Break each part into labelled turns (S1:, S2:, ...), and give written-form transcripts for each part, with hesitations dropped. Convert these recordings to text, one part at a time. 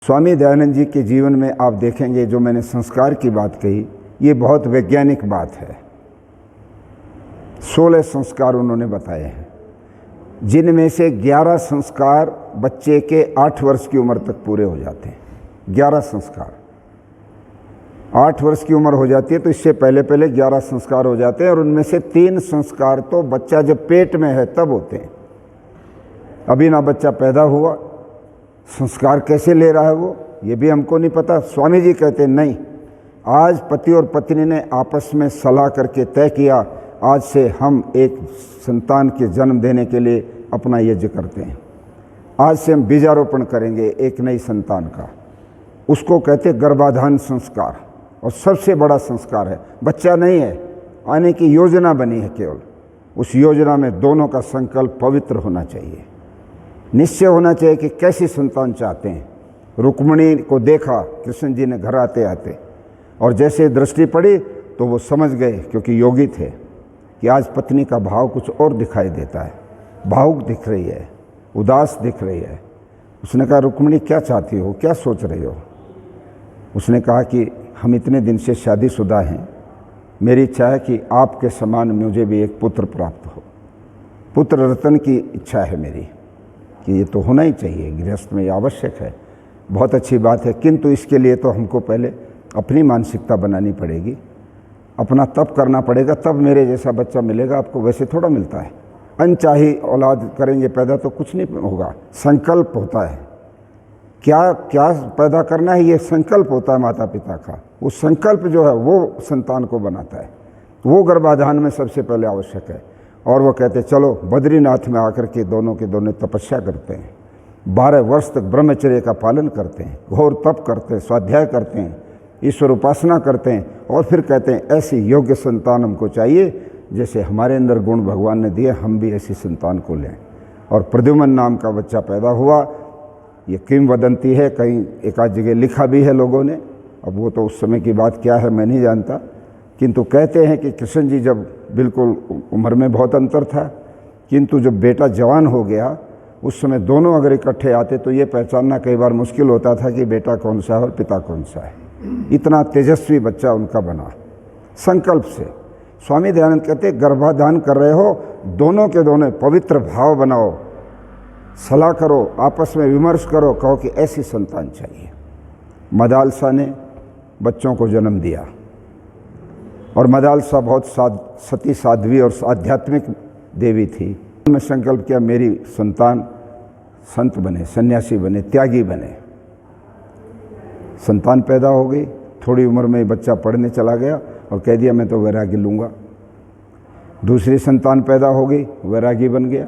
S1: स्वामी दयानंद जी के जीवन में आप देखेंगे, जो मैंने संस्कार की बात कही, ये बहुत वैज्ञानिक बात है। 16 संस्कार उन्होंने बताए हैं, जिनमें से 11 संस्कार बच्चे के 8 वर्ष की उम्र तक पूरे हो जाते हैं। 11 संस्कार 8 वर्ष की उम्र हो जाती है तो इससे पहले पहले 11 संस्कार हो जाते हैं, और उनमें से 3 संस्कार तो बच्चा जब पेट में है तब होते हैं। अभी ना बच्चा पैदा हुआ, संस्कार कैसे ले रहा है वो, ये भी हमको नहीं पता। स्वामी जी कहते नहीं, आज पति और पत्नी ने आपस में सलाह करके तय किया, आज से हम एक संतान के जन्म देने के लिए अपना यज्ञ करते हैं। आज से हम बीजारोपण करेंगे एक नई संतान का। उसको कहते गर्भाधान संस्कार, और सबसे बड़ा संस्कार है। बच्चा नहीं है, आने की योजना बनी है केवल। उस योजना में दोनों का संकल्प पवित्र होना चाहिए, निश्चय होना चाहिए कि कैसी संतान चाहते हैं। रुक्मिणी को देखा कृष्ण जी ने घर आते आते, और जैसे दृष्टि पड़ी तो वो समझ गए, क्योंकि योगी थे, कि आज पत्नी का भाव कुछ और दिखाई देता है, भावुक दिख रही है, उदास दिख रही है। उसने कहा, रुक्मिणी क्या चाहती हो, क्या सोच रही हो? उसने कहा कि हम इतने दिन से शादीशुदा हैं, मेरी इच्छा है कि आपके समान मुझे भी एक पुत्र प्राप्त हो। पुत्र रत्न की इच्छा है मेरी, कि ये तो होना ही चाहिए, गृहस्थ में ये आवश्यक है। बहुत अच्छी बात है, किंतु इसके लिए तो हमको पहले अपनी मानसिकता बनानी पड़ेगी, अपना तप करना पड़ेगा, तब मेरे जैसा बच्चा मिलेगा। आपको वैसे थोड़ा मिलता है, अनचाही औलाद करेंगे पैदा तो कुछ नहीं होगा। संकल्प होता है, क्या क्या पैदा करना है, ये संकल्प होता है माता पिता का। वो संकल्प जो है वो संतान को बनाता है, वो गर्भाधान में सबसे पहले आवश्यक है। और वो कहते चलो बद्रीनाथ में आकर के दोनों के दोनों तपस्या करते हैं, 12 वर्ष तक ब्रह्मचर्य का पालन करते हैं, घोर तप करते हैं, स्वाध्याय करते हैं, ईश्वर उपासना करते हैं, और फिर कहते हैं ऐसी योग्य संतान हमको चाहिए जैसे हमारे अंदर गुण भगवान ने दिए, हम भी ऐसी संतान को लें। और प्रद्युम्न नाम का बच्चा पैदा हुआ। ये किंवदंती है, कहीं एक आध जगह लिखा भी है लोगों ने, अब वो तो उस समय की बात क्या है मैं नहीं जानता, किंतु कहते हैं कि कृष्ण जी जब बिल्कुल उम्र में बहुत अंतर था, किंतु जब बेटा जवान हो गया उस समय दोनों अगर इकट्ठे आते तो ये पहचानना कई बार मुश्किल होता था कि बेटा कौन सा है और पिता कौन सा है। इतना तेजस्वी बच्चा उनका बना संकल्प से। स्वामी दयानंद कहते गर्भाधान कर रहे हो, दोनों के दोनों पवित्र भाव बनाओ, सलाह करो, आपस में विमर्श करो, कहो कि ऐसी संतान चाहिए। मदालसा ने बच्चों को जन्म दिया, और मदालसा बहुत सती साध्वी और आध्यात्मिक देवी थी। मैं संकल्प किया मेरी संतान संत बने, सन्यासी बने, त्यागी बने। संतान पैदा हो गई, थोड़ी उम्र में बच्चा पढ़ने चला गया और कह दिया मैं तो वैरागी लूँगा। दूसरी संतान पैदा हो गई, वैरागी बन गया।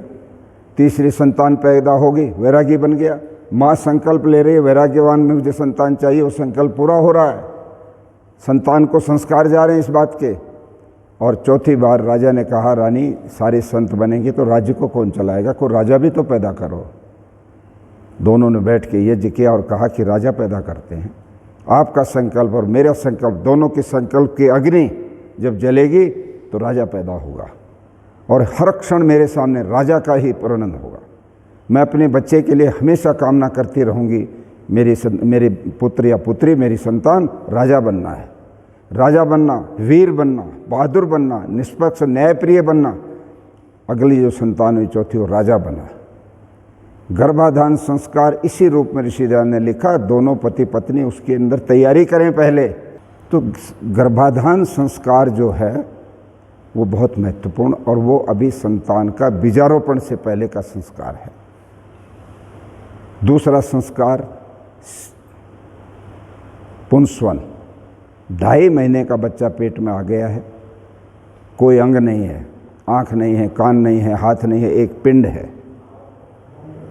S1: तीसरी संतान पैदा हो गई, वैरागी बन गया। माँ संकल्प ले रही है वैराग्यवान में मुझे संतान चाहिए, वो संकल्प पूरा हो रहा है, संतान को संस्कार जा रहे हैं इस बात के। और चौथी बार राजा ने कहा, रानी सारे संत बनेंगे तो राज्य को कौन चलाएगा, कोई राजा भी तो पैदा करो। दोनों ने बैठ के यज्ञ किया और कहा कि राजा पैदा करते हैं। आपका संकल्प और मेरा संकल्प, दोनों के संकल्प की अग्नि जब जलेगी तो राजा पैदा होगा, और हर क्षण मेरे सामने राजा का ही वर्णन होगा। मैं अपने बच्चे के लिए हमेशा कामना करती रहूँगी, मेरे पुत्र या पुत्री, मेरी संतान राजा बनना है, राजा बनना, वीर बनना, बहादुर बनना, निष्पक्ष न्यायप्रिय बनना। अगली जो संतान हुई चौथी, वो राजा बना। गर्भाधान संस्कार इसी रूप में ऋषि दयानंद ने लिखा, दोनों पति पत्नी उसके अंदर तैयारी करें पहले। तो गर्भाधान संस्कार जो है वो बहुत महत्वपूर्ण, और वो अभी संतान का बीजारोपण से पहले का संस्कार है। दूसरा संस्कार पुंसवन, 2.5 महीने का बच्चा पेट में आ गया है, कोई अंग नहीं है, आँख नहीं है, कान नहीं है, हाथ नहीं है, एक पिंड है।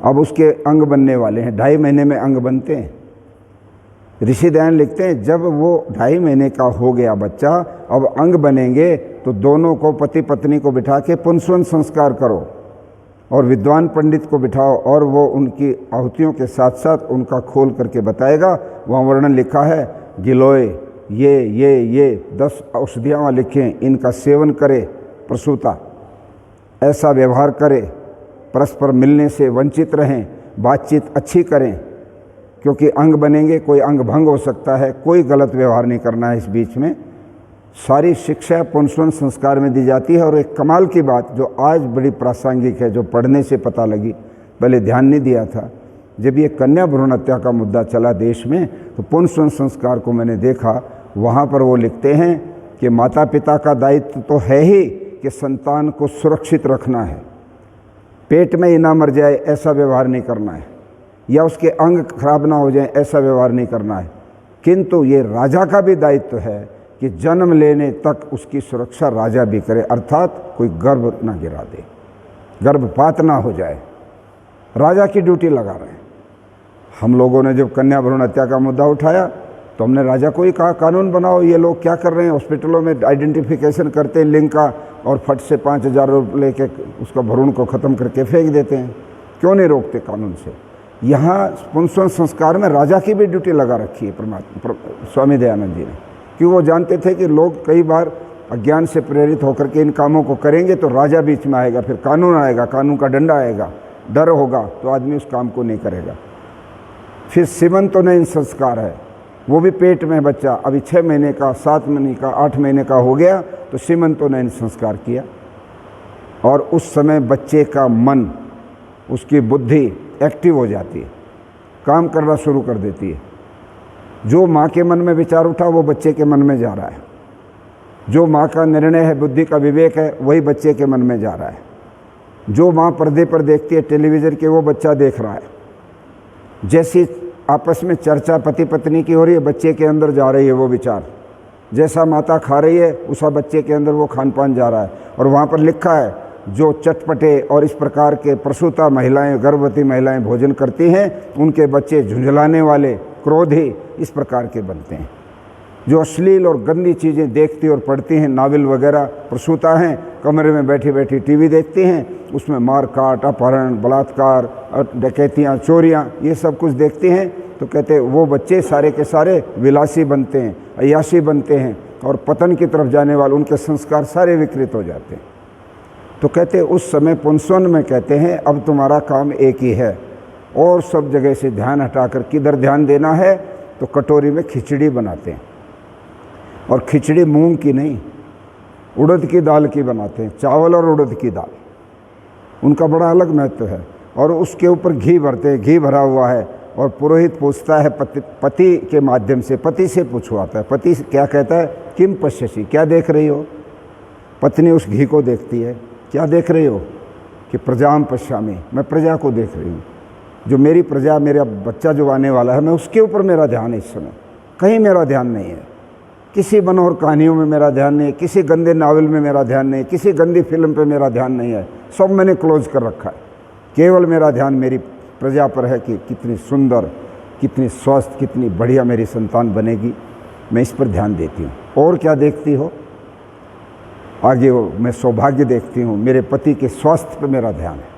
S1: अब उसके अंग बनने वाले हैं, 2.5 महीने में अंग बनते हैं। ऋषि दयानंद लिखते हैं जब वो 2.5 महीने का हो गया बच्चा, अब अंग बनेंगे तो दोनों को, पति पत्नी को बिठा के पुंसवन संस्कार करो, और विद्वान पंडित को बिठाओ, और वो उनकी आहुतियों के साथ साथ उनका खोल करके बताएगा। वहाँ वर्णन लिखा है, गिलोय ये 10 औषधियाँ वहाँ लिखें, इनका सेवन करे प्रसूता, ऐसा व्यवहार करे, परस्पर मिलने से वंचित रहें, बातचीत अच्छी करें, क्योंकि अंग बनेंगे, कोई अंग भंग हो सकता है, कोई गलत व्यवहार नहीं करना है। इस बीच में सारी शिक्षा पुंसवन संस्कार में दी जाती है। और एक कमाल की बात जो आज बड़ी प्रासंगिक है, जो पढ़ने से पता लगी, पहले ध्यान नहीं दिया था, जब ये कन्या भ्रूण हत्या का मुद्दा चला देश में, तो पुंसवन संस्कार को मैंने देखा, वहाँ पर वो लिखते हैं कि माता पिता का दायित्व तो है ही कि संतान को सुरक्षित रखना है, पेट में ही ना मर जाए ऐसा व्यवहार नहीं करना है, या उसके अंग खराब ना हो जाए ऐसा व्यवहार नहीं करना है, किंतु ये राजा का भी दायित्व है कि जन्म लेने तक उसकी सुरक्षा राजा भी करे, अर्थात कोई गर्भ ना गिरा दे, गर्भपात ना हो जाए। राजा की ड्यूटी लगा रहे हैं। हम लोगों ने जब कन्या भ्रूण हत्या का मुद्दा उठाया तो हमने राजा को ही कहा कानून बनाओ, ये लोग क्या कर रहे हैं, हॉस्पिटलों में आइडेंटिफिकेशन करते हैं लिंग का और फट से 5,000 रुपये लेके उसका भ्रूण को ख़त्म करके फेंक देते हैं, क्यों नहीं रोकते कानून से। यहाँ पुंसवन संस्कार में राजा की भी ड्यूटी लगा रखी है स्वामी दयानंद जी ने, क्यों वो जानते थे कि लोग कई बार अज्ञान से प्रेरित होकर के इन कामों को करेंगे तो राजा बीच में आएगा, फिर कानून आएगा, कानून का डंडा आएगा, डर होगा तो आदमी उस काम को नहीं करेगा। फिर सीमंतोनयन संस्कार है, वो भी पेट में बच्चा अभी 6 महीने का, 7 महीने का, 8 महीने का हो गया तो सीमंतोनयन संस्कार किया, और उस समय बच्चे का मन, उसकी बुद्धि एक्टिव हो जाती है, काम करना शुरू कर देती है। जो माँ के मन में विचार उठा वो बच्चे के मन में जा रहा है, जो माँ का निर्णय है, बुद्धि का विवेक है, वही बच्चे के मन में जा रहा है। जो माँ पर्दे पर देखती है टेलीविज़न के, वो बच्चा देख रहा है। जैसी आपस में चर्चा पति पत्नी की हो रही है, बच्चे के अंदर जा रही है वो विचार। जैसा माता खा रही है उसा बच्चे के अंदर वो खान पान जा रहा है। और वहाँ पर लिखा है जो चटपटे और इस प्रकार के प्रसूता महिलाएं, गर्भवती महिलाएं भोजन करती हैं, उनके बच्चे झुंझलाने वाले, क्रोधी, इस प्रकार के बनते हैं। जो अश्लील और गंदी चीज़ें देखती और पढ़ती हैं, नावल वगैरह, प्रसूता हैं, कमरे में बैठी बैठी टीवी देखती हैं, उसमें मार काट, अपहरण, बलात्कार, डकैतियाँ, चोरियाँ, ये सब कुछ देखती हैं, तो कहते हैं वो बच्चे सारे के सारे विलासी बनते हैं, अय्याशी बनते हैं और पतन की तरफ जाने वाले, उनके संस्कार सारे विकृत हो जाते हैं। तो कहते हैं उस समय पुंसवन में कहते हैं अब तुम्हारा काम एक ही है, और सब जगह से ध्यान हटाकर किधर ध्यान देना है, तो कटोरी में खिचड़ी बनाते हैं, और खिचड़ी मूंग की नहीं, उड़द की दाल की बनाते हैं, चावल और उड़द की दाल, उनका बड़ा अलग महत्व है। और उसके ऊपर घी भरते हैं, घी भरा हुआ है, और पुरोहित पूछता है पति के माध्यम से, पति से पूछवाता है, पति क्या कहता है, किम पश्यसि, क्या देख रही हो। पत्नी उस घी को देखती है, क्या देख रही हो, कि प्रजाम पश्यामि, मैं प्रजा को देख रही हूँ, जो मेरी प्रजा, मेरा बच्चा जो आने वाला है, मैं उसके ऊपर मेरा ध्यान है इस समय, कहीं मेरा ध्यान नहीं है, किसी मनोहर कहानियों में मेरा ध्यान नहीं है, किसी गंदे नावल में मेरा ध्यान नहीं है, किसी गंदी फिल्म पे मेरा ध्यान नहीं है, सब मैंने क्लोज कर रखा है, केवल मेरा ध्यान मेरी प्रजा पर है कि कितनी सुंदर, कितनी स्वस्थ, कितनी बढ़िया मेरी संतान बनेगी, मैं इस पर ध्यान देती हूँ। और क्या देखती हो, आगे वो मैं सौभाग्य देखती हूँ, मेरे पति के स्वास्थ्य पर मेरा ध्यान है,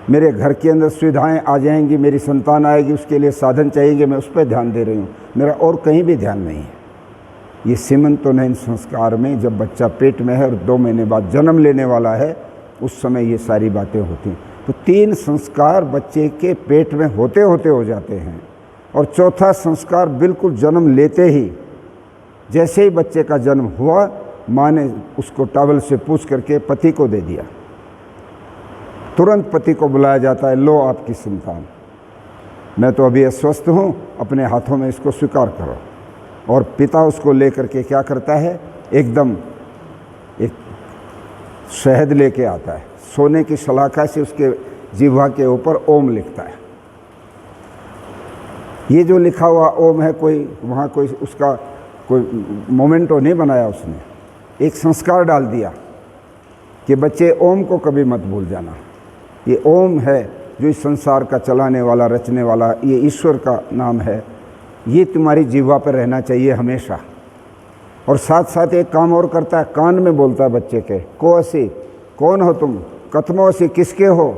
S1: मेरे घर के अंदर सुविधाएं आ जाएंगी, मेरी संतान आएगी, उसके लिए साधन चाहिए, मैं उस पर ध्यान दे रही हूँ, मेरा और कहीं भी ध्यान नहीं है। ये सीमंतोनयन संस्कार में जब बच्चा पेट में है और 2 महीने बाद जन्म लेने वाला है, उस समय ये सारी बातें होती हैं। तो 3 संस्कार बच्चे के पेट में होते होते हो जाते हैं, और चौथा संस्कार बिल्कुल जन्म लेते ही, जैसे ही बच्चे का जन्म हुआ, माँ ने उसको टॉवल से पूछ करके पति को दे दिया, तुरंत पति को बुलाया जाता है, लो आपकी संतान, मैं तो अभी अस्वस्थ हूँ, अपने हाथों में इसको स्वीकार करो। और पिता उसको लेकर के क्या करता है, एकदम एक शहद लेके आता है, सोने की शलाका से उसके जिह्वा के ऊपर ओम लिखता है। ये जो लिखा हुआ ओम है, कोई वहाँ कोई उसका कोई मोमेंटो नहीं बनाया उसने, एक संस्कार डाल दिया कि बच्चे ओम को कभी मत भूल जाना। ये ओम है जो इस संसार का चलाने वाला, रचने वाला, ये ईश्वर का नाम है, ये तुम्हारी जिह्वा पर रहना चाहिए हमेशा। और साथ साथ एक काम और करता है, कान में बोलता है बच्चे के, को असी, कौन हो तुम, कथमो असी, किसके हो।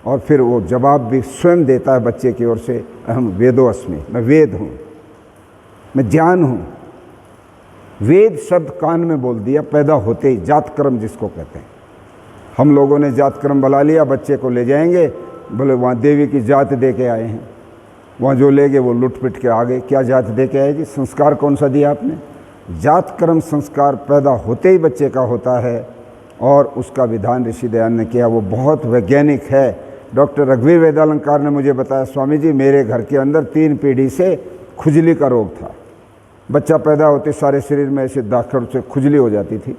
S1: और फिर वो जवाब भी स्वयं देता है बच्चे की ओर से, अहम वेदो अस्मि, मैं वेद हूँ, मैं ज्ञान हूँ। वेद शब्द कान में बोल दिया पैदा होते ही, जातक्रम जिसको कहते हैं। हम लोगों ने जातक्रम बुला लिया, बच्चे को ले जाएंगे, बोले वहाँ देवी की जात दे के आए हैं, वहाँ जो ले गए वो लुट पिट के आ गए। क्या जात दे के आए जी? संस्कार कौन सा दिया आपने? जात कर्म संस्कार पैदा होते ही बच्चे का होता है, और उसका विधान ऋषि दयानंद ने किया, वो बहुत वैज्ञानिक है। डॉक्टर रघुवीर वेदालंकार ने मुझे बताया, स्वामी जी मेरे घर के अंदर 3 पीढ़ी से खुजली का रोग था। बच्चा पैदा होते सारे शरीर में ऐसे दाखड़ से खुजली हो जाती थी।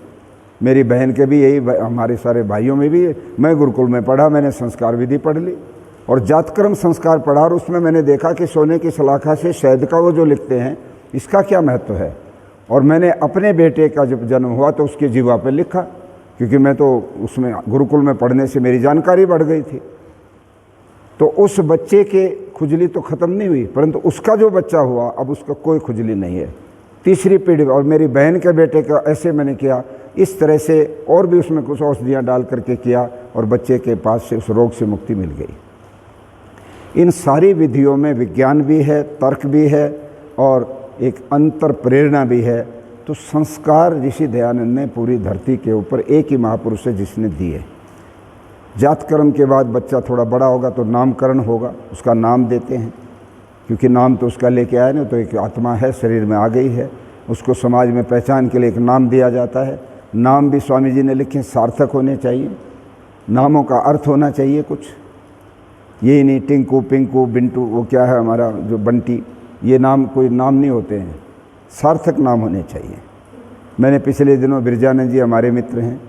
S1: मेरी बहन के भी यही, हमारे सारे भाइयों में भी। मैं गुरुकुल में पढ़ा, मैंने संस्कार विधि पढ़ ली और जातकर्म संस्कार पढ़ा, और उसमें मैंने देखा कि सोने की सलाखा से शहद का वो जो लिखते हैं इसका क्या महत्व है। और मैंने अपने बेटे का जब जन्म हुआ तो उसके जीवा पर लिखा, क्योंकि मैं तो उसमें गुरुकुल में पढ़ने से मेरी जानकारी बढ़ गई थी। तो उस बच्चे के खुजली तो ख़त्म नहीं हुई, परंतु उसका जो बच्चा हुआ अब उसका कोई खुजली नहीं है, 3री पीढ़ी। और मेरी बहन के बेटे का ऐसे मैंने किया, इस तरह से और भी उसमें कुछ औषधियाँ डाल करके किया, और बच्चे के पास से उस रोग से मुक्ति मिल गई। इन सारी विधियों में विज्ञान भी है, तर्क भी है, और एक अंतर प्रेरणा भी है। तो संस्कार ऋषि दयानंद ने पूरी धरती के ऊपर एक ही महापुरुष है जिसने दिए। जातकर्म के बाद बच्चा थोड़ा बड़ा होगा तो नामकरण होगा, उसका नाम देते हैं, क्योंकि नाम तो उसका लेके आया ना, तो एक आत्मा है शरीर में आ गई है, उसको समाज में पहचान के लिए एक नाम दिया जाता है। नाम भी स्वामी जी ने लिखे सार्थक होने चाहिए, नामों का अर्थ होना चाहिए कुछ, यही नहीं टिंकू पिंकू बिंटू, वो क्या है हमारा जो बंटी, ये नाम कोई नाम नहीं होते हैं, सार्थक नाम होने चाहिए। मैंने पिछले दिनों बिरजानंद जी हमारे मित्र हैं,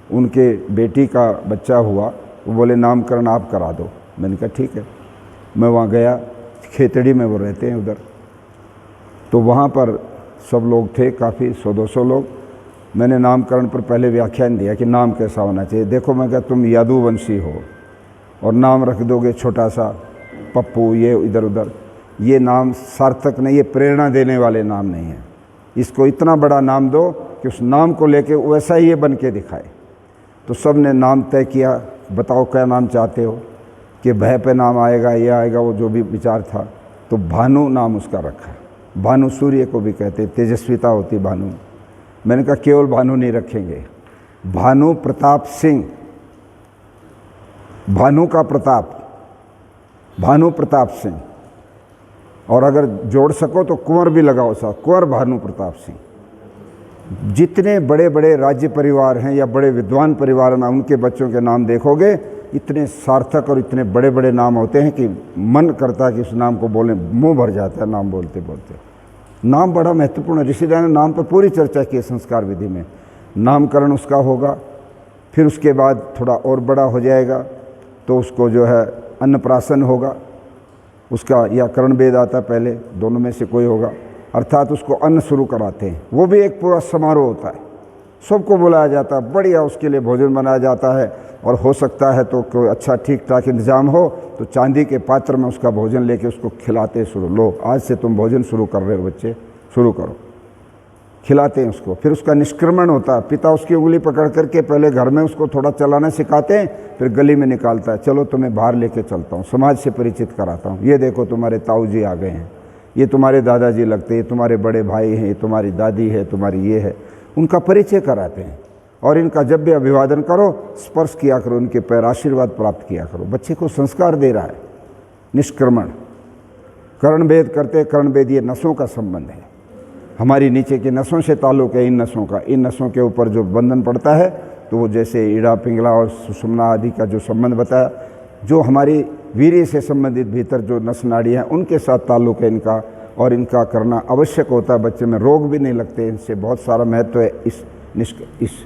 S1: उनके बेटी का बच्चा हुआ, वो बोले नामकरण आप करा दो। मैंने कहा ठीक है। मैं वहाँ गया, खेतड़ी में वो रहते हैं उधर, तो वहाँ पर सब लोग थे, काफ़ी 100-200 लोग। मैंने नामकरण पर पहले व्याख्यान दिया कि नाम कैसा होना चाहिए। देखो मैं कहा तुम यादुवंशी हो और नाम रख दोगे छोटा सा पप्पू, ये इधर उधर, ये नाम सार्थक नहीं, ये प्रेरणा देने वाले नाम नहीं है। इसको इतना बड़ा नाम दो कि उस नाम को लेके वैसा ही ये बन के दिखाए। तो सब ने नाम तय किया, बताओ क्या नाम चाहते हो, कि भय पे नाम आएगा, ये आएगा, वो जो भी विचार था। तो भानु नाम उसका रखा। भानु सूर्य को भी कहते, तेजस्विता होती भानु। मैंने कहा केवल भानु नहीं रखेंगे, भानु प्रताप सिंह, भानु का प्रताप, भानु प्रताप सिंह। और अगर जोड़ सको तो कुंवर भी लगाओ साथ, कुंवर भानु प्रताप सिंह। जितने बड़े बड़े राज्य परिवार हैं या बड़े विद्वान परिवार हैं, उनके बच्चों के नाम देखोगे, इतने सार्थक और इतने बड़े बड़े नाम होते हैं कि मन करता है कि उस नाम को बोलें, मुंह भर जाता है नाम बोलते बोलते। नाम बड़ा महत्वपूर्ण है। ऋषि दयानंद ने नाम पर पूरी चर्चा की है संस्कार विधि में। नामकरण उसका होगा, फिर उसके बाद थोड़ा और बड़ा हो जाएगा तो उसको जो है अन्नप्राशन होगा उसका, या कर्णवेद आता पहले, दोनों में से कोई होगा। अर्थात उसको अन्न शुरू कराते हैं, वो भी एक पूरा समारोह होता है, सबको बुलाया जाता है, बढ़िया उसके लिए भोजन बनाया जाता है। और हो सकता है तो कोई अच्छा ठीक ठाक इंतजाम हो तो चांदी के पात्र में उसका भोजन लेके उसको खिलाते शुरू, लो आज से तुम भोजन शुरू कर रहे हो बच्चे, शुरू करो, खिलाते हैं उसको। फिर उसका निष्क्रमण होता है, पिता उसकी उंगली पकड़ करके पहले घर में उसको थोड़ा चलाना सिखाते हैं, फिर गली में निकालता है, चलो तुम्हें बाहर लेके चलता हूँ, समाज से परिचित कराता हूँ, ये देखो तुम्हारे ताऊ जी आ गए हैं, ये तुम्हारे दादाजी लगते हैं, ये तुम्हारे बड़े भाई हैं, ये तुम्हारी दादी है, तुम्हारी ये है, उनका परिचय कराते हैं। और इनका जब भी अभिवादन करो, स्पर्श किया करो, उनके पैर, आशीर्वाद प्राप्त किया करो। बच्चे को संस्कार दे रहा है। निष्क्रमण, कर्णवेद करते, कर्णवेद ये नसों का संबंध है, हमारी नीचे की नसों से ताल्लुक है। इन नसों का, इन नसों के ऊपर जो बंधन पड़ता है तो वो जैसे ईड़ा पिंगला और सुषुम्ना आदि का जो संबंध बताया, जो हमारी वीर्य से संबंधित भीतर जो नस नाड़ी हैं उनके साथ ताल्लुक है इनका, और इनका करना आवश्यक होता है। बच्चे में रोग भी नहीं लगते, इनसे बहुत सारा महत्व है इस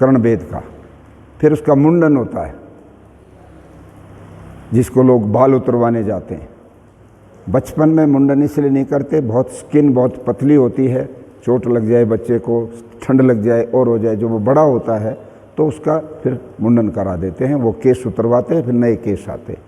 S1: कर्णवेद का। फिर उसका मुंडन होता है, जिसको लोग बाल उतरवाने जाते हैं। बचपन में मुंडन इसलिए नहीं करते, बहुत स्किन बहुत पतली होती है, चोट लग जाए बच्चे को, ठंड लग जाए और हो जाए, जो वो बड़ा होता है तो उसका फिर मुंडन करा देते हैं, वो केस उतरवाते हैं, फिर नए केस आते हैं।